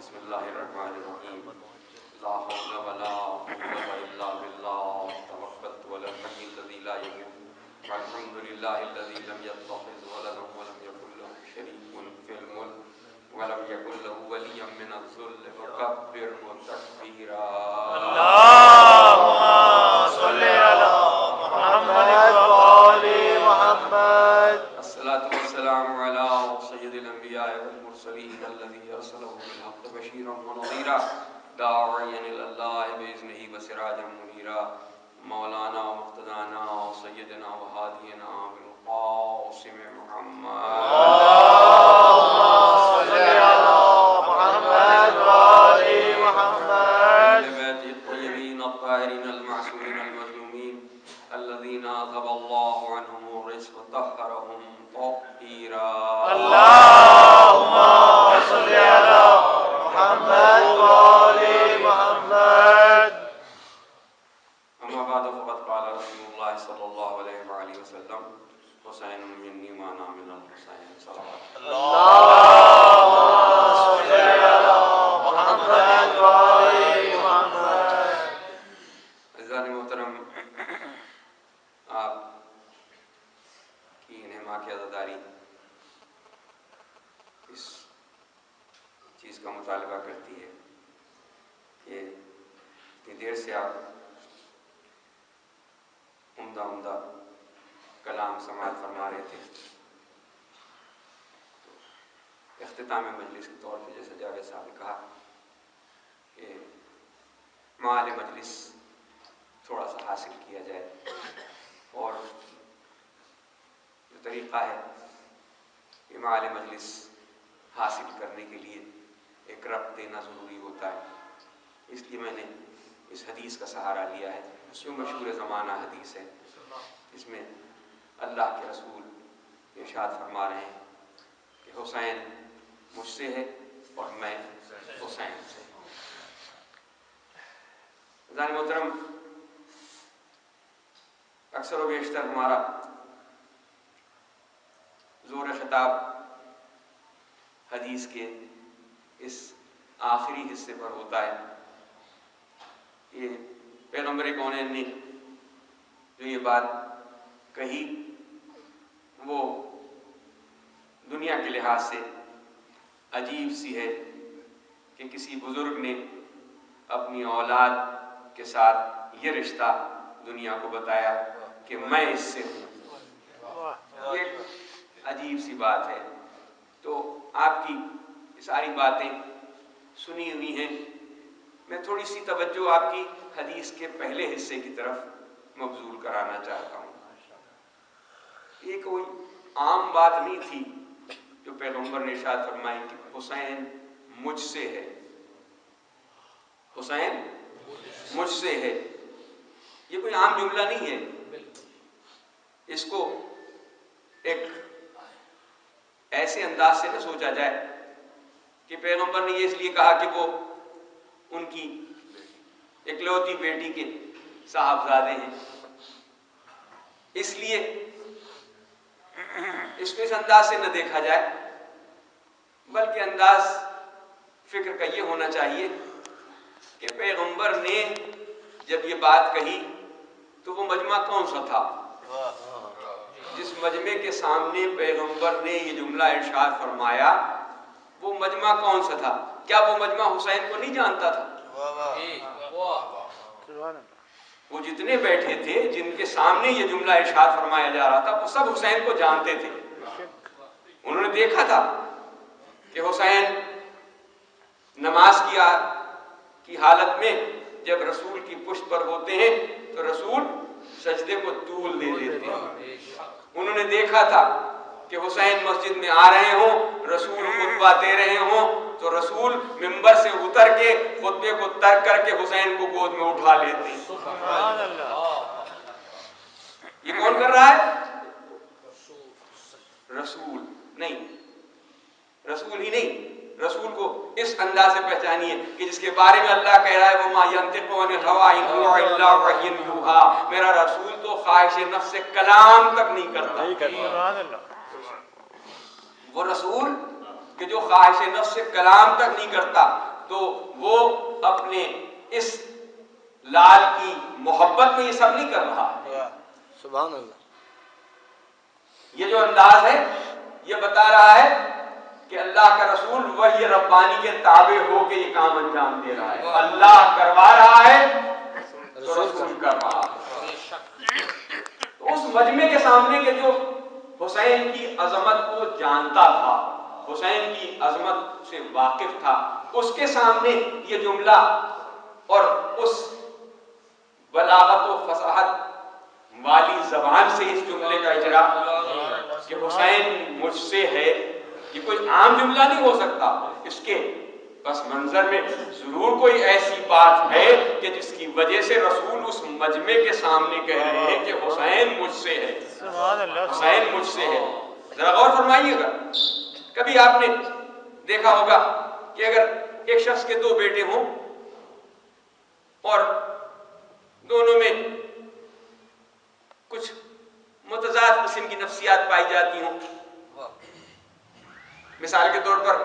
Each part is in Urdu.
بسم اللہ الرحمن الرحیم لا حول ولا قوة الا باللہ توکلت علی الحی الذی لا یموت والحمد للہ الذی لم یتخذ ولدا ولم یکن له شریک فی الملک ولم یکن له ولی من الذل وکبرہ تکبیرا اللہم صل علی محمد وآل محمد. الصلاة والسلام علی سید الانبیاء والمرسلین الذی ارسلہ بالحق بشیرا ونذیرا داعیا الی اللہ باذنہ وسراجا منیرا مولانا ومقتدانا سیدنا وہادینا بالقاسم محمد اللہم صل علی محمد وآل محمد. بیت الطیبین الطاہرین المعصومین المظلومین الذین اذهب اللہ عنہم الرجس وطہرہم تطہیرا. اللہم صل علی محمد وآل محمد. اما بعد فقد قال رسول اللہ صلی اللہ علیہ وآلہ وسلم حسین منی وانا من الحسین صلوات اللہم صل علی محمد وآل محمد. عزیزان محترم، آپ کی انہما کی عزاداری اس چیز کا مطالبہ کرتی ہے کہ اتنی دیر سے آپ عمدہ کلام سماعت فرما رہے تھے. اختتام مجلس کے طور پہ جیسے جاوید صاحب نے کہا کہ معال مجلس تھوڑا سا حاصل کیا جائے، اور جو طریقہ ہے کہ معال مجلس حاصل کرنے کے لیے ایک ربط دینا ضروری ہوتا ہے. اس لیے میں نے اس حدیث کا سہارا لیا ہے جو مشہور زمانہ حدیث ہے. اس میں اللہ کے رسول ارشاد فرما رہے ہیں کہ حسین مجھ سے ہے اور میں حسین سے. عزیزان محترم، اکثر و بیشتر ہمارا زور خطاب حدیث کے اس آخری حصے پر ہوتا ہے. یہ پیغمبر کونین نے جو یہ بات کہی وہ دنیا کے لحاظ سے عجیب سی ہے کہ کسی بزرگ نے اپنی اولاد کے ساتھ یہ رشتہ دنیا کو بتایا کہ میں اس سے ہوں. یہ عجیب سی بات ہے. تو آپ کی ساری باتیں سنی ہوئی ہیں. میں تھوڑی سی توجہ آپ کی حدیث کے پہلے حصے کی طرف مبذول کرانا چاہتا ہوں. یہ کوئی عام بات نہیں تھی جو پیغمبر نے ارشاد فرمائی کہ حسین مجھ سے ہے، حسین مجھ سے ہے. یہ کوئی عام جملہ نہیں ہے. اس کو ایک ایسے انداز سے نہ سوچا جائے کہ پیغمبر نے یہ اس لیے کہا کہ وہ ان کی اکلوتی بیٹی کے صاحبزادے ہیں، اس لیے اس کو اس انداز سے نہ دیکھا جائے، بلکہ انداز فکر کا یہ ہونا چاہیے کہ پیغمبر نے جب یہ بات کہی تو وہ مجمع کون سا تھا جس مجمع کے سامنے پیغمبر نے یہ جملہ ارشاد فرمایا؟ وہ مجمع کون سا تھا؟ کیا وہ مجمع حسین کو نہیں جانتا تھا؟ وہ جتنے بیٹھے تھے جن کے سامنے یہ جملہ ارشاد فرمایا جا رہا تھا وہ سب حسین کو جانتے تھے. انہوں نے دیکھا تھا کہ حسین نماز کی حالت میں جب رسول کی پشت پر ہوتے ہیں تو رسول سجدے کو طول دے دیتے ہیں. انہوں نے دیکھا تھا کہ حسین مسجد میں آ رہے ہوں، رسول خطبہ دے رہے ہوں تو رسول منبر سے اتر کے خطبے کو ترک کر کے حسین کو گود میں اٹھا لیتے ہیں. سبحان اللہ. یہ کون کر رہا ہے؟ رسول نہیں، رسول ہی نہیں. رسول کو اس انداز سے پہچانیے کہ جس کے بارے میں اللہ کہہ رہا ہے وَمَا يَنطِقُ عَنِ الْهَوَىٰ إِنْ هُوَ إِلَّا وَحْيٌ يُوحَىٰ. میرا رسول تو خواہش نفس سے کلام تک نہیں کرتا. سبحان اللہ. وہ رسول کہ جو خواہش نفس سے کلام تک نہیں کرتا، تو وہ اپنے اس لال کی محبت میں یہ سب نہیں کر رہا ہے۔ سبحان اللہ۔ یہ جو انداز ہے یہ بتا رہا ہے کہ اللہ کا رسول وحی ربانی کے تابع ہو کے یہ کام انجام دے رہا ہے۔ اللہ کروا رہا ہے تو رسول کر رہا ہے۔ تو اس مجمع کے سامنے کے جو حسین کی عظمت کو جانتا تھا، حسین کی عظمت سے واقف تھا، اس کے سامنے یہ جملہ اور اس بلاغت و فصاحت والی زبان سے اس جملے کا اجرا کہ حسین مجھ سے ہے، یہ کوئی عام جملہ نہیں ہو سکتا۔ اس کے پس منظر میں ضرور کوئی ایسی بات ہے کہ جس کی وجہ سے رسول اس مجمع کے سامنے کہہ رہے ہیں کہ حسین مجھ سے ہے، حسین مجھ سے ہے۔ ذرا غور فرمائیے گا، کبھی آپ نے دیکھا ہوگا کہ اگر ایک شخص کے دو بیٹے ہوں اور دونوں میں کچھ متضاد قسم کی نفسیات پائی جاتی ہوں، مثال کے طور پر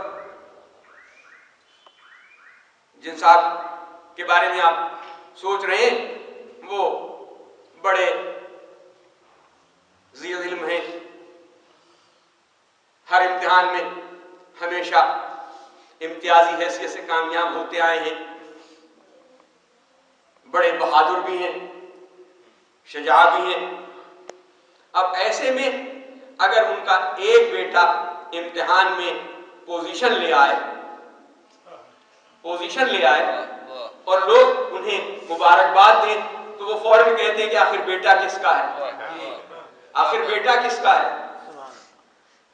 جن صاحب کے بارے میں آپ سوچ رہے ہیں وہ بڑے ذی علم ہیں، ہر امتحان میں ہمیشہ امتیازی حیثیت سے کامیاب ہوتے آئے ہیں، بڑے بہادر بھی ہیں، شجاع بھی ہیں۔ اب ایسے میں اگر ان کا ایک بیٹا امتحان میں پوزیشن لے آئے اور لوگ انہیں مبارکباد دیں تو وہ فوراً کہتے ہیں کہ آخر بیٹا کس کا ہے، آخر بیٹا کس کا ہے۔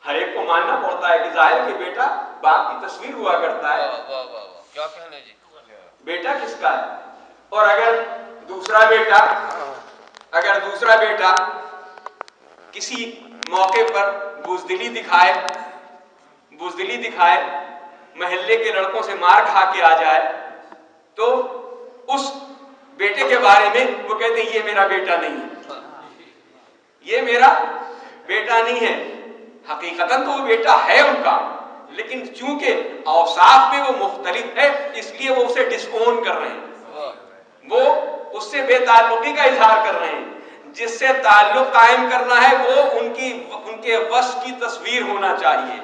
ہر ایک کو ماننا پڑتا ہے کہ ظاہر کہ بیٹا باپ کی تصویر ہوا کرتا ہے، کیا کہنا جی، بیٹا کس کا ہے۔ اور اگر دوسرا بیٹا کسی موقع پر بزدلی دکھائے، محلے کے لڑکوں سے مار کھا کے آ جائے، تو اس بیٹے کے بارے میں وہ کہتے ہیں یہ میرا بیٹا نہیں ہے، یہ میرا بیٹا نہیں ہے۔ حقیقتاً تو وہ بیٹا ہے ان کا، لیکن چونکہ اوصاف میں وہ مختلف ہے اس لیے وہ اسے ڈس اون کر رہے ہیں، وہ اس سے بے تعلقی کا اظہار کر رہے ہیں۔ جس سے تعلق قائم کرنا ہے وہ ان کے وصف کی تصویر ہونا چاہیے،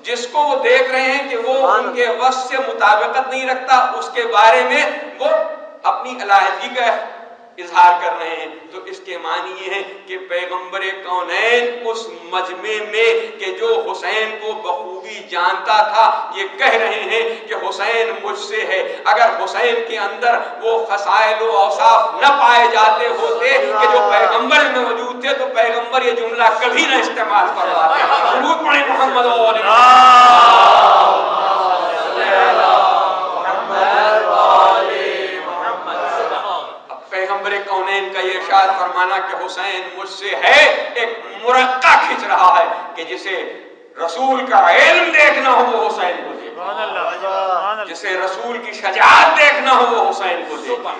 جس کو وہ دیکھ رہے ہیں کہ وہ ان کے وصف سے مطابقت نہیں رکھتا، اس کے بارے میں وہ اپنی علیحدگی کا اظہار کر رہے ہیں۔ تو اس کے معنی یہ ہے کہ پیغمبر کونین اس مجمع میں کہ جو حسین کو بخوبی جانتا تھا یہ کہہ رہے ہیں کہ حسین مجھ سے ہے۔ اگر حسین کے اندر وہ خصائل و اوصاف نہ پائے جاتے ہوتے کہ جو پیغمبر میں موجود تھے تو پیغمبر یہ جملہ کبھی نہ استعمال فرماتے۔ درود پڑھیں محمد پیغمبر کونین کا یہ ارشاد فرمانا کہ حسین مجھ سے ہے ایک مرقع کھنچ رہا ہے کہ جسے رسول کا علم دیکھنا ہو وہ حسین کو دیکھے، جسے رسول کی شجاعت دیکھنا ہو وہ حسین کو دیکھے،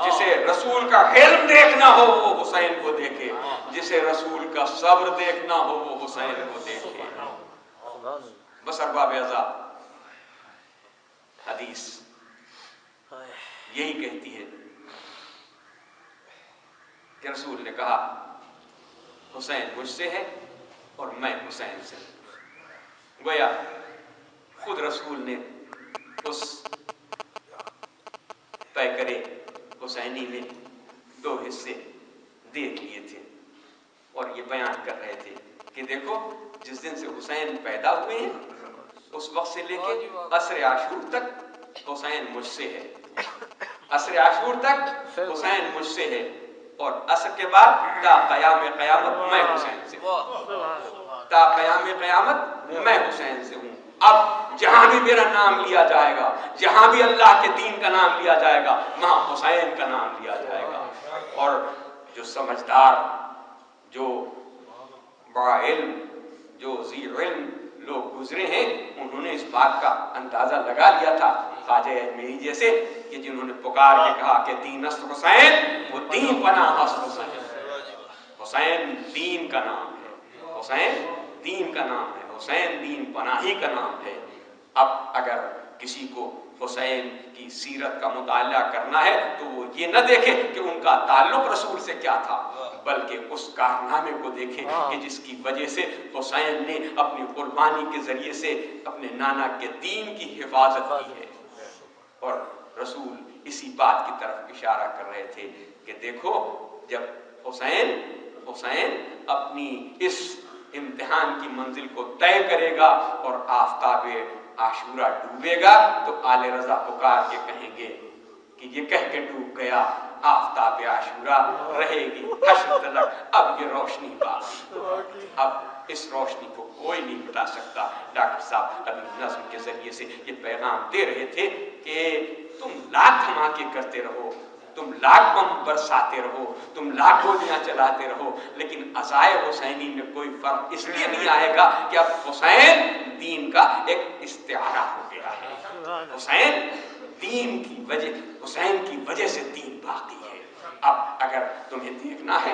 جسے رسول کا حلم دیکھنا ہو وہ حسین کو دیکھے، جسے رسول کا صبر دیکھنا ہو وہ حسین کو دیکھے۔ بس ارباب عزا حدیث یہی کہتی ہے کہ رسول نے کہا حسین مجھ سے ہے اور میں حسین سے ہوں۔ گویا خود رسول نے اس پیکرے حسینی میں دو حصے دیکھ لیے تھے اور یہ بیان کر رہے تھے کہ دیکھو جس دن سے حسین پیدا ہوئے ہیں اس وقت سے لے کے عصر عاشور تک حسین مجھ سے ہے، عصر عاشور تک حسین مجھ سے ہے، اور عصر کے بعد تا قیام قیامت میں حسین سے ہوں، تا قیام قیامت میں حسین سے ہوں۔ اب جہاں بھی میرا نام لیا جائے گا، جہاں بھی اللہ کے دین کا نام لیا جائے گا وہاں حسین کا نام لیا جائے گا۔ اور جو سمجھدار، جو بڑا علم، جو ذی علم لوگ گزرے ہیں انہوں نے اس بات کا اندازہ لگا لیا تھا، خواجہ اجمیری جیسے کہ جنہوں نے پکار کے کہا کہ دین است حسین وہ دین پناہ است حسین، حسین دین کا نام ہے، حسین دین کا نام ہے، حسین دین پناہی کا نام ہے۔ اب اگر کسی کو حسین کی سیرت کا مطالعہ کرنا ہے تو وہ یہ نہ دیکھے کہ ان کا تعلق رسول سے کیا تھا، بلکہ اس کارنامے کو دیکھے کہ جس کی وجہ سے حسین نے اپنی قربانی کے ذریعے سے اپنے نانا کے دین کی حفاظت کی ہے۔ اور رسول اسی بات کی طرف اشارہ کر رہے تھے کہ دیکھو جب حسین اپنی اس امتحان کی منزل کو طے کرے گا اور آفتاب عاشورہ ڈوبے گا تو آل رضا پکار کے کہیں گے کہ یہ کہہ کے ڈوب گیا، آفتاب عاشورہ رہے گی حشر تلک، اب یہ روشنی باقی، اب اس روشنی کو کوئی نہیں مٹا سکتا۔ ڈاکٹر صاحب ابھی نظم کے ذریعے سے یہ پیغام دے رہے تھے کہ تم لاکھ دھماکے کرتے رہو، تم لاکھ بم برساتے رہو، تم لاکھ گولیاں چلاتے رہو، لیکن عزائے حسینی میں کوئی فرق اس لیے نہیں آئے گا کہ اب حسین دین کا ایک استعارہ ہو گیا ہے۔ حسین کی وجہ سے دین باقی ہے۔ اب اگر تمہیں دیکھنا ہے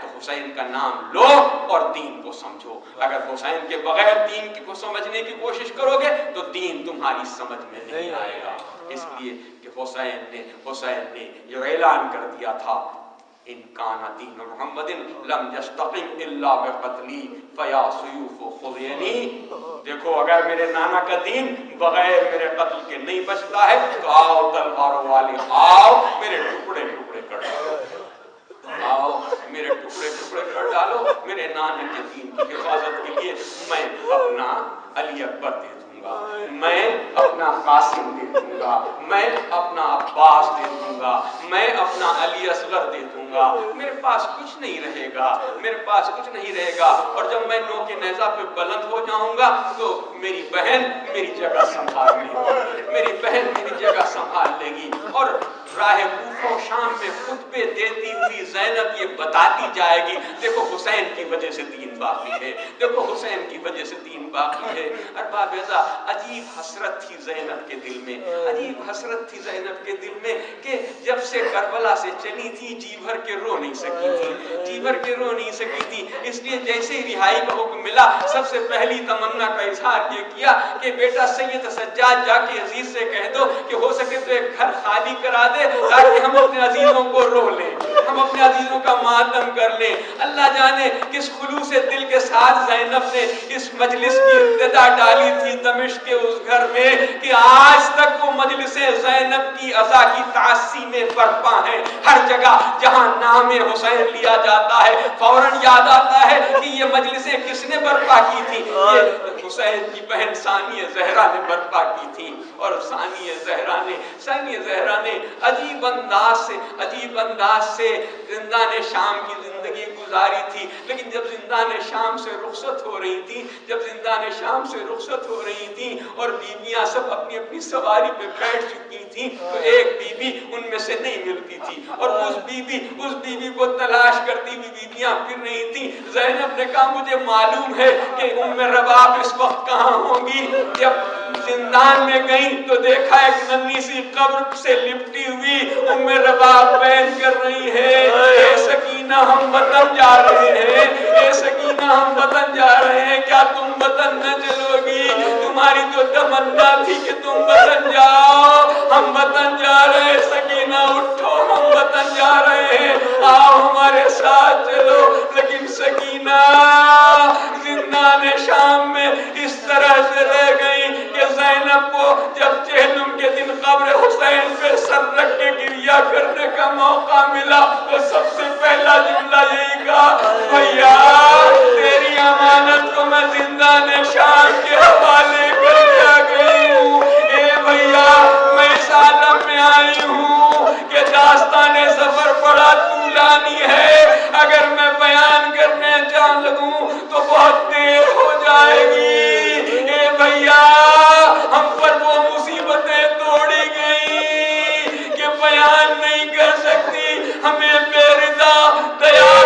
تو حسین کا نام لو اور دین کو سمجھو۔ اگر حسین کے بغیر دین کو سمجھنے کی کوشش کرو گے تو دین تمہاری سمجھ میں نہیں آئے گا۔ اس لیے کہ حسین نے یہ اعلان کر دیا تھا، ان کان دین محمد لم یستقم الا بقتلی فیا سیوف خذینی۔ دیکھو اگر میرے نانا کا دین بغیر میرے قتل کے نہیں بچتا ہے تو آؤ تلواروں والے آؤ، میرے ٹکڑے ٹکڑے کر ڈالو، آؤ میرے ٹکڑے ٹکڑے کر ڈالو۔ میرے نانا کے دین کی حفاظت کے لیے میں اپنا علی اکبر دے دوں گا، میں اپنا قاسم دے دوں گا، میں اپنا عباس دے دوں گا، میں اپنا علی اصغر دے دوں گا۔ میرے پاس کچھ نہیں رہے گا، اور جب میں نو کے نیزہ پہ بلند ہو جاؤں گا تو میری بہن میری جگہ سنبھال لے گی، اور راہ کوفہ و شام میں خطبے دیتی ہوئی زینب یہ بتاتی جائے گی دیکھو حسین کی وجہ سے دین باقی ہے، دیکھو حسین کی وجہ سے دین باقی ہے۔ ارباب رضا عجیب حسرت تھی زینب کے دل میں کہ جب سے کربلا سے چلی تھی جی بھر کے رو نہیں سکی تھی، اس لیے جیسے ہی رہائی کا حکم ملا سب سے پہلی تمنا کا اظہار یہ کیا کہ بیٹا سید سجاد جا کے عزیز سے کہہ دو کہ ہو سکے تو ایک گھر خالی کرا دے تاکہ ہم اپنے عزیزوں کو رو لیں، ہم اپنے عزیزوں کا ماتم کر لیں۔ اللہ جانے کس خلوص دل کے ساتھ زینب نے اس مجلس کی ابتدا ڈالی تھی دمشق کے اس گھر میں کہ آج تک وہ مجلس زینب کی عزا کی تعصی میں برپا ہیں۔ ہر جگہ جہاں نام حسین لیا جاتا ہے فوراً یاد آتا ہے کہ یہ مجلسیں کس نے برپا کی تھی، یہ حسین کی بہن ثانیہ زہرا نے برپا کی تھی۔ اور ثانیہ زہرا نے عجیب انداز سے زندان شام کی زندگی گزاری تھی، لیکن جب زندان شام سے رخصت ہو رہی تھی اور بیویاں سب اپنی اپنی سواری پہ بیٹھ چکی تھی تو ایک بیوی ان میں سے نہیں ملتی تھی، اور اس بیوی کو تلاش کرتی ہوئی بیویاں پھر رہی تھی۔ زینب نے کہا مجھے معلوم ہے کہ ام رباب اس وقت کہاں ہوں گی۔ جب زندان میں گئی تو دیکھا ایک ننھی سی قبر سے لپٹی ہوئی ام رباب بیان کر رہی ہے، اے سکینہ ہم وطن جا رہے ہیں، کیا تم وطن نہ چلو گی؟ تمہاری تو تمنا تھی کہ تم وطن جاؤ، ہم وطن جا رہے ہیں، سکینہ اٹھو ہم وطن جا رہے ہیں، آؤ ہمارے ساتھ چلو۔ لیکن سکینہ زندان شام میں اس طرح سے رہ گئی کہ زینب کو جب چہلم کے دن قبر حسین پہ سر رکھ کے گریہ کرنے کا موقع ملا تو سب سے پہلا جملہ یہی کہا، بھیا تیری امانت کو میں زندان شام کے حوالے کر دیا گئی ہوں۔ اے بھیا میں اس عالم میں آئی ہوں کہ داستان سفر بڑا طولانی ہے، اگر میں بیان کرنے جا لگوں تو بہت دیر ہو جائے گی۔ اے بھیا ہم پر وہ مصیبتیں توڑی گئی کہ بیان نہیں کر سکتی، ہمیں بے ردا تیار